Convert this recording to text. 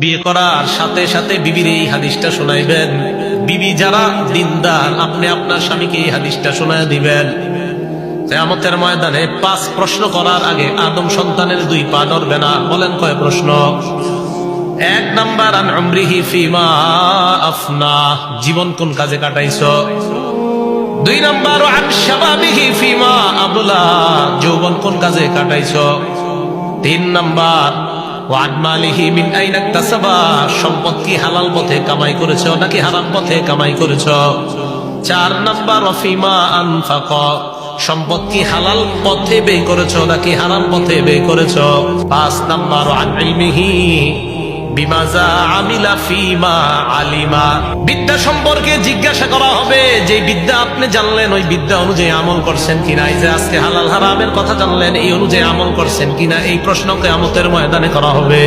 বিয়ে করার সাথে সাথে বিবির এই হাদিসটা শোনাইবেন। বিবি যারা দিনদার, আপনি আপনার স্বামীকে এই হাদিসটা শোনায় দিবেন। কিয়ামতের ময়দানে 5 প্রশ্ন করার আগে আদম সন্তানের 2 পা নড়বে না। বলেন কয় প্রশ্ন? 1 নাম্বার, আন উমরিহি ফিমা আফনা, জীবন কোন কাজে কাটাইছো। 2 নাম্বার, আন শাবাবিহি ফিমা আবলা, যৌবন কোন কাজে কাটাইছো। 3 নাম্বার, ওয়ান মালিহি মিন আইনা ইকতাসাবা, সম্পদ কি হালাল পথে কামাই করেছো নাকি হারাম পথে কামাই করেছো। 4 নাম্বার, ওয়াফিমা আনফাকা, সম্পদ কি হালাল পথে ব্যয় করেছো নাকি হারাম পথে ব্যয় করেছো। 5 নাম্বার, আন ইলমিহি বিমাজা আমিলা ফিমা আলিমা, বিদ্যা সম্পর্কে জিজ্ঞাসা করা হবে। যে বিদ্যা আপনি জানলেন ওই বিদ্যা অনুযায়ী আমল করছেন কিনা। এই যে আজকে হালাল হারামের কথা জানলেন, এই অনুযায়ী আমল করছেন কিনা, এই প্রশ্ন কিয়ামতের ময়দানে করা হবে।